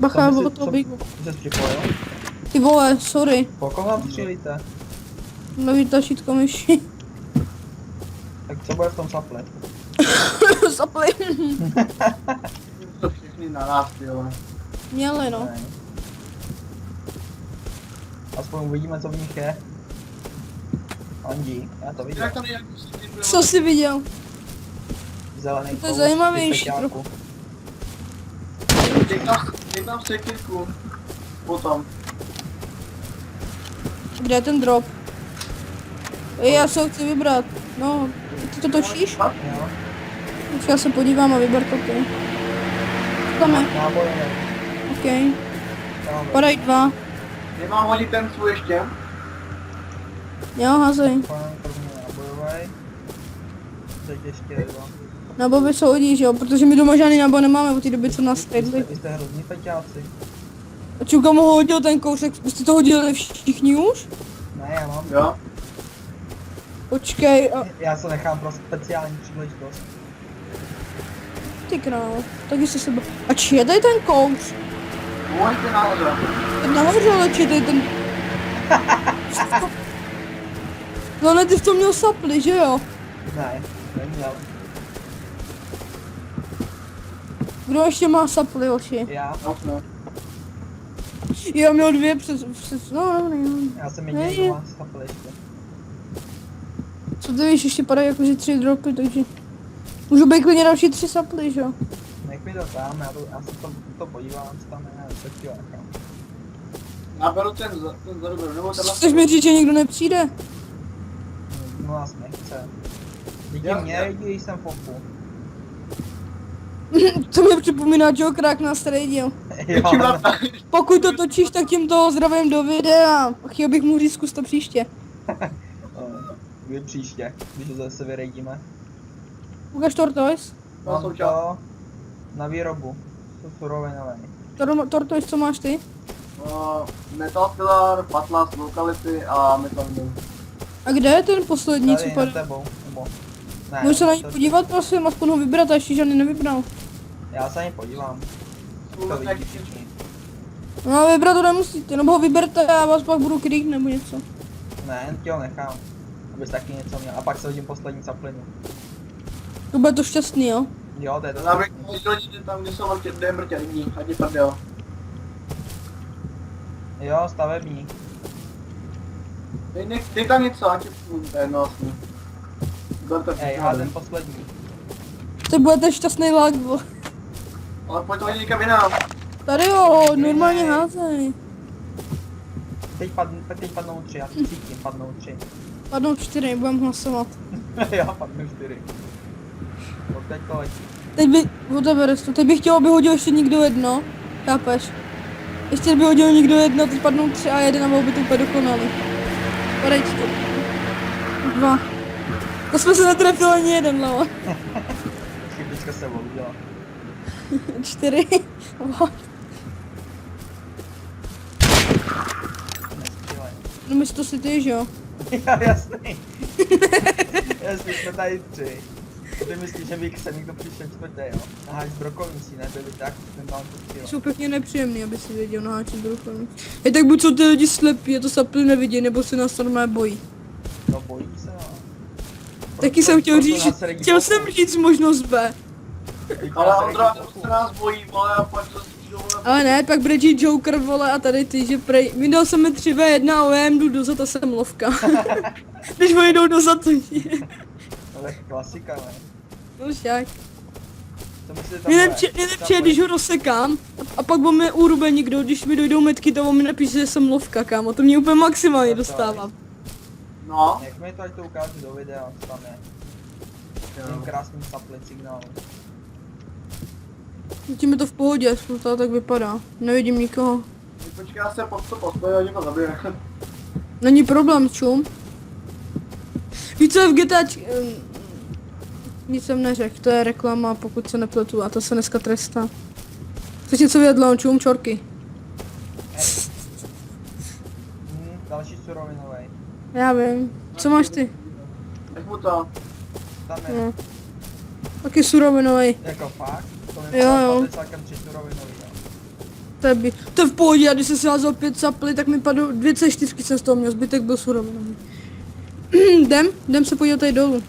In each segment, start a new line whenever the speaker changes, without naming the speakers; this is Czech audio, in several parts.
Bacha, bylo to big.
Jsi se připojil?
Ty vole, sorry.
Po koho střílíte?
Nový tlačítko myši.
Tak co bude v tom sapli?
Zapli.
To všechny naraz, ty vole.
Měli no.
Ne. Aspoň uvidíme, co v nich je. Andí, já to vidím.
Jak tam nějaký stín byl?
Co jsi viděl?
Zelený
To je
kous,
zajímavější
pypeťáku.
Dej tam sekirku. Potom.
Kde je ten drop? Já se ho chci vybrat. No, ty to točíš?
Jo,
Já se podívám a vyber to ty. Co tam je?
náboje.
OK.
Tam
Padaj 2.
Nemám hodit ten svůj ještě.
Jo, házej.
první nábojovej. Teď ještě dva.
Náboje se hodí, že jo? Protože my doma žádný náboj nemáme od té doby, co nás stedli.
Vy jste hrozný peťáci.
A Čuka mu hodil ten kousek, jste to hodili všichni už?
Ne, já mám.
Jo.
Počkej, a
Já se nechám pro speciální příležitost.
ty král, taky se sebe. A či je tady ten kous?
Můžete nahoře.
Ten nahoře, ale či je tady ten... No ne, ty v tom měl sapli, že jo?
Ne, neměl.
Kdo ještě má sapli, oči?
Já,
No.
Já měl 2 no, ne.
já jsem
Ne,
jediný,
je.
kdo má sapl ještě.
Co ty víš, ještě padají jakože 3 dropy, takže... Můžu být klidně další 3 saply, že jo?
Nech mi to tam, já se to podívám, co tam je, co ti nechám.
Naberu ten zadobrou, nebo tenhle.
Chceš mi říct, že nikdo nepřijde?
No nás nechce. Díky
Já-
mě,
já-
lidi, jsem fopu.
To mě připomíná Jokerák na starý díl.
Jo,
Pokud to točíš, tak tím toho zdravím do videa. Chtěl bych mu říct, zkus to příště.
kdy příště, když zase vyrejdíme.
Ukaž Tortoise.
To jsou čas.
to na výrobu. Jsou surovinové.
Tortoise, co máš ty?
Metal Pillar, Patlas, Locality a Metal Mill.
A kde je ten poslední, co
Tady nad
padá?
tebou, nebo... Ne,
Můžu se na něj
to-
podívat, prosím, aspoň ho vybrat, a ještě žádný nevybral.
Já se na ně podívám. To
Vůbec
vidí
nějaký
všichni.
No, vybrat to nemusíte, nebo ho vyberte a já vás pak budu krýt nebo něco.
Ne, jen ti ho nechám. Abys taky něco měl. A pak se hodím poslední saplinu.
To bude to šťastný, jo?
Jo, to je to.
Já bych mohl jít tam, kde jsou mrtělní, ať je prdel.
Jo, stavební.
Dej tam něco, ať je to je jedno vlastně. Ber to
Ej,
všechno,
hádem poslední.
To bude ten šťastný lag, bo.
ale pojď to hodit někam jinam.
Tady jo, normálně házej.
Teď padnou 3, já to cítím, padnou 3.
Padnou 4, budem hlasovat.
Jo, padnou 4. Teď to letí.
Teď by, teď bych chtěl, aby hodil ještě někdo jedno, chápeš? Ještě by hodil někdo jedno, teď padnou 3 a 1 a bylo by to úplně dokonalý. Padej 4. 2. To jsme se netrefili ani jeden, lava.
Chybička se volila.
4.
Neskřílej.
No místo si ty, že jo?
Jasný. Jasný, jsme tady 3. Ty myslíš, že by se někdo přišel čtvrtý, jo? Aha, z brokovnicí nebyli tak, ten tam to chtěl.
Jsou pěkně nepříjemný, aby si věděl naháčet brokovnici. Hej, tak buď jsou ty lidi slepí, je to saply nevidí, nebo se nás normálně bojí.
No bojí se, no.
Taky jsem chtěl říct, chtěl jsem říct možnost B.
Ale Ondra se nás bojí, vole, a pak to stížou, vole.
Ale ne, pak bude žít Joker, vole, a tady ty, že prej... Vydal jsem mi 3v1 a já jim jdu dozad a jsem lovka. Když oni jdou dozad, to je.
Ale klasika, ne?
No však.
To myslíte tam
Nejlepší je, když ho rozsekám a pak on mě urube někdo, když mi dojdou metky, to on mi napíše, že jsem lovka, kámo. To mě úplně maximálně dostává.
No.
Jak mi to ať to ukážu do videa, co tam je. Tím krásným saplit signálu.
Tím je to v pohodě, aspoň to tak vypadá. Nevidím nikoho.
Počkej, já se pod to postoji a někoho zabije.
Není problém, čum. Víš co je v GTAč... Nic jsem neřekl, to je reklama, pokud se nepletu, a to se dneska trestá. Chceš něco vědět, čum, čorky.
Další surovinový.
Já vím. Co máš ty?
Nech mu to.
Tam je,
No. Taky surovinový.
jako fakt, to
Jo, jo.
je celkem 3 surovinový, jo.
To je v pohodě, já když jsem si házel 5 saply, tak mi padlo 2 C4 jsem z toho měl, zbytek byl surovinový. jdem se podívat tady dolů.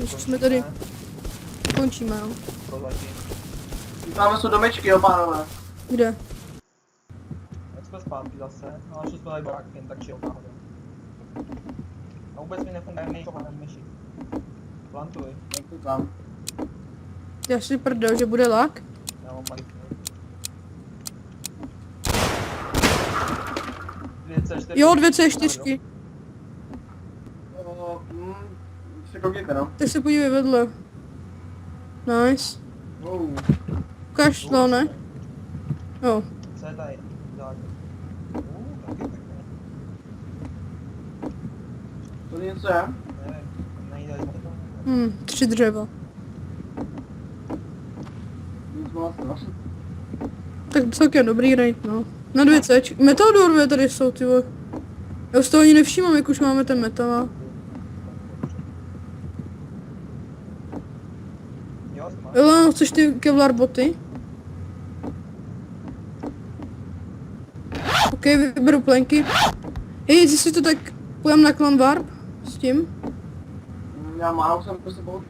Už jsme tady. Končíme, jo.
Prozatím.
Tam jsou domečky, jo, pánové.
Kde?
Jak jsme zpátky zase, no a šli jsme tady barákem, tak či náhodou. A vůbec mi nefunguje myš, myši. Plantuj,
Jak to tam?
Já si prdel, že bude lak.
já mám malý. 2C4.
Jo, 2 C4.
Se koukněte, no.
Tak se podívej vedle. Nice.
Wow.
Ukáž to, ne? Jo.
Co je tady? Základ. Taky pěkné.
To něco je?
Nevím, nejde jsme to.
3 dřeva.
Nic moc, no.
Tak celkem dobrý raid, no. Na 2 C. Metal doorway tady jsou, ty vole. Já už toho ani nevšímám, jak už máme ten metal.
Jo, jsme.
Jo, chceš ty Kevlar boty? OK, vyberu plenky. Hej, jestli to tak půjdem na Clan Warp s tím?
Já málo jsem prostě bol.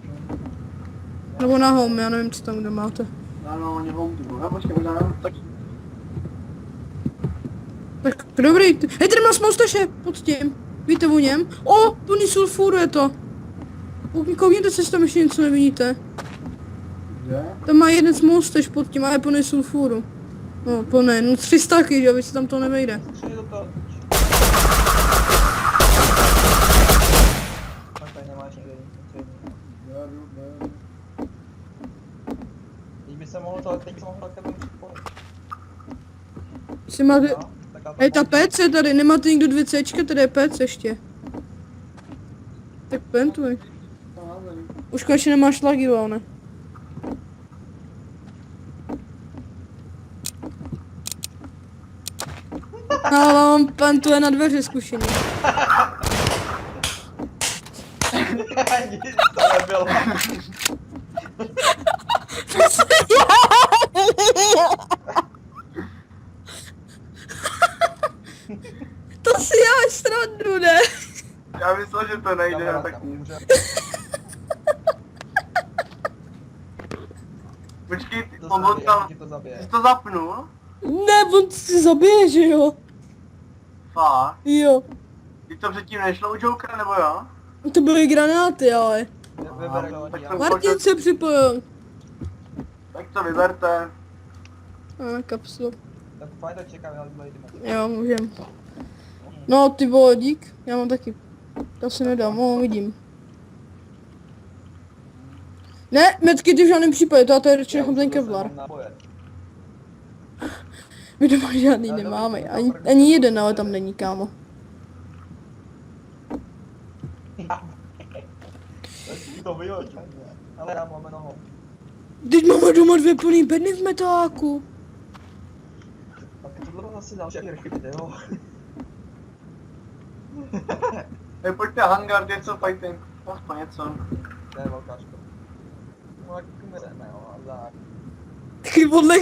Nebo na home, já nevím, co tam kde máte.
Ano, oni home tu. No, počkej, možná nevím, tak...
Tak dobrý, hej, tady má smolstaše pod tím. Víte o něm? O, plný sulfuru je to. Koukněte se, jestli tam ještě něco nevidíte.
Kde?
Tam má jeden smolstaš pod tím a je plný sulfuru. No, plný, no 300 taky, že, se tam to nevejde.
Šli do toho. Tak tady nemáš nikde nic jiného. Teď by se mohlo to, teď se mohlo takhle připojit.
Si máte...
No, tak já to
Hej, ta PC je tady, nemáte nikdo 2 C, tady je PC ještě. Tak plantuj. Už konečně nemáš lagy, ne? Ale on plantuje na dveře zkušený.
Nic to nebylo.
To si děláš srandu, ne?
Já myslel, že to nejde,
Kamera
tak
tam
nic.
může.
Počkej,
To
on
zabije,
tam...
ti to zabije.
Jsi to zapnul?
Ne, on si zabije, že jo?
Fakt?
Jo.
Když to předtím nešlo u Jokera, nebo jo?
To byly granáty, ale.
Vyber to
tak
hodí,
to-
Martin se připojil.
Tak to vyberte.
A, kapslu.
tak fajn, tak čekám, já budu jdeme.
Jo, můžem. No, ty vole, dík. Já mám taky. To se nedám, no, vidím. Ne, metky ty v žádném případě, to tady radši nechám ten Kevlar. My doma žádný nemáme, ani jeden, ale tam není, kámo.
To vyhoď, ale já máme nohou.
Teď máme doma 2 plný bedny v metaláku.
Tak tohle má asi další archivy, jo?
Hej, pojďte hangar, něco fighting. Aspoň něco.
To je velká škoda. No tak my jdeme, jo, a za...
Taky podle